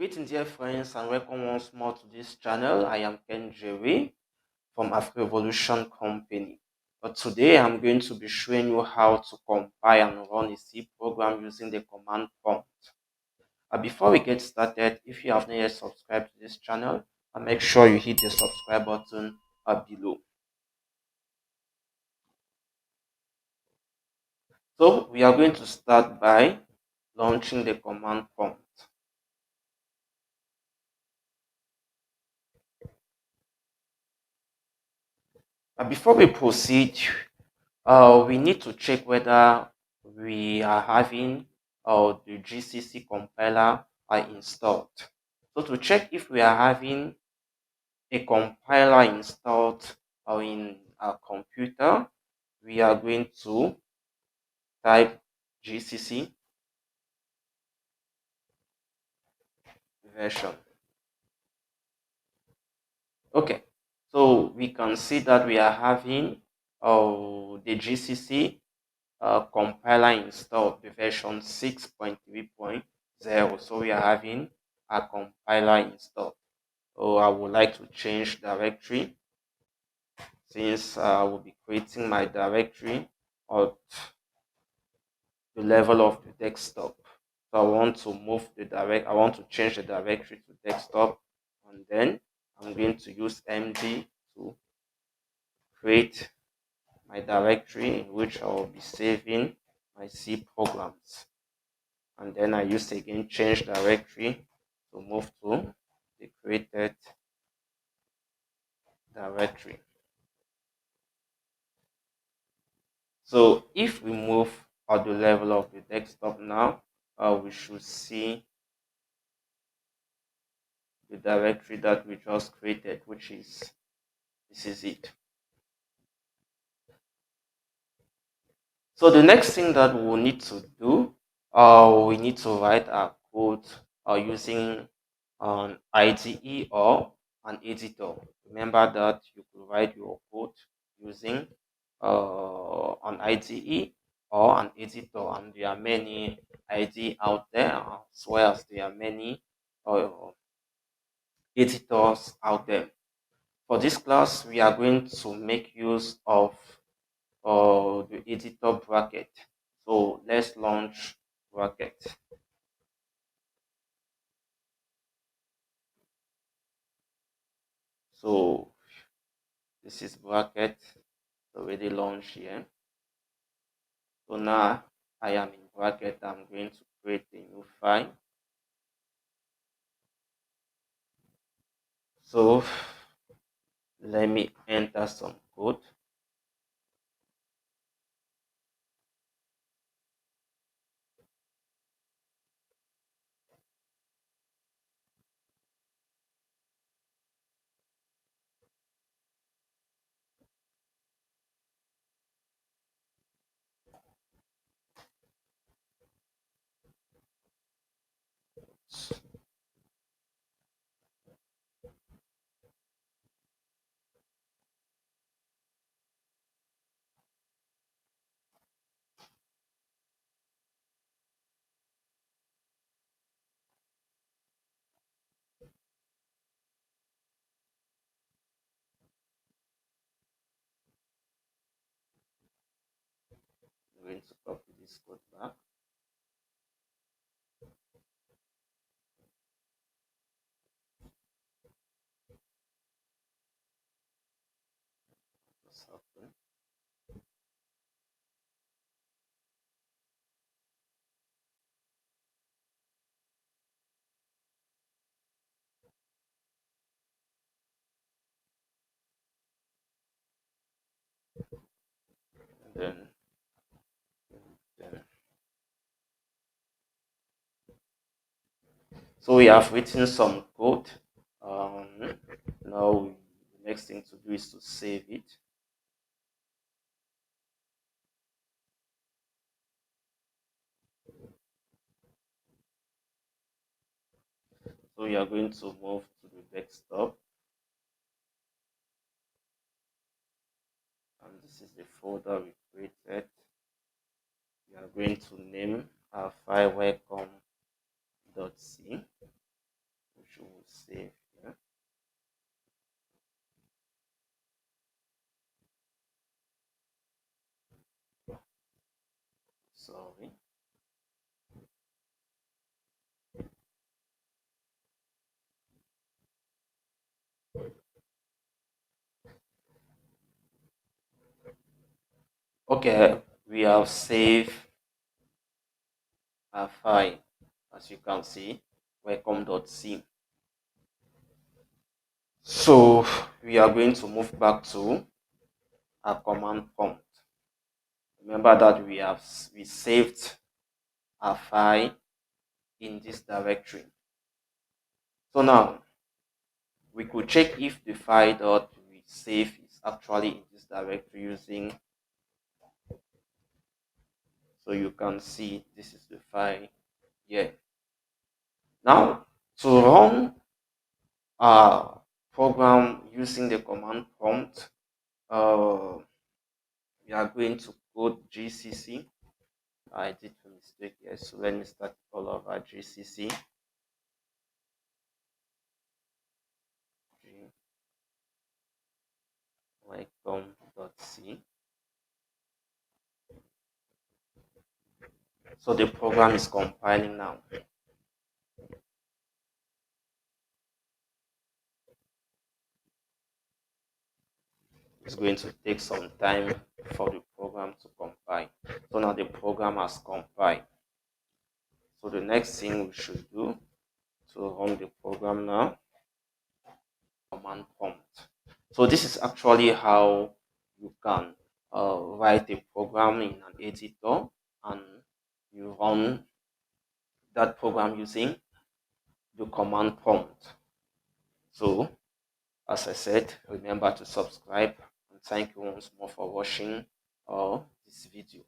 Greetings dear friends and welcome once more to this channel. I am 𝐅𝐨𝐥𝐥𝐨 from Revolution Company. But today I'm going to be showing you how to compile and run a C program using the command prompt. Before we get started, if you have not yet subscribed to this channel, make sure you hit the subscribe button below. So we are going to start by launching the command prompt. Before we proceed, we need to check whether we are having the GCC compiler installed. So to check if we are having a compiler installed in our computer, we are going to type GCC version. Okay, so we can see that we are having the GCC compiler installed, the version 6.3.0. So we are having a compiler installed. So I would like to change directory, since I will be creating my directory at the level of the desktop. So I want to change the directory to desktop, and then I'm going to use md to create my directory in which I will be saving my C programs. And then I use again change directory to move to the created directory. So if we move at the level of the desktop now, we should see the directory that we just created, which is this is it. So the next thing that we will need to do, we need to write our code using an IDE or an editor. Remember that you could write your code using an IDE or an editor, and there are many IDE out there, as well as there are many uh, editors out there. For this class, we are going to make use of the editor bracket. So let's launch bracket. So this is bracket already launched here. So now I am in bracket. I'm going to create a new file. So let me enter some code. I'm going to copy this code back. And then so we have written some code. Now the next thing to do is to save it. So we are going to move to the desktop, and this is the folder we created. We are going to name our file welcome.c. which we will save here. Sorry. Okay, we have saved our file, as you can see, welcome.c. So we are going to move back to our command prompt. Remember that we saved our file in this directory. So now we could check if the file that we save is actually in this directory using, so you can see this is the file here. Now to run our program using the command prompt, we are going to go GCC. I did a mistake here, so let me start all over. GCC welcome.c. So the program is compiling now. It's going to take some time for the program to compile. So now the program has compiled. So the next thing we should do to run the program now, command prompt. So this is actually how you can write a program in an editor and you run that program using the command prompt. So as I said, remember to subscribe and thank you once more for watching this video.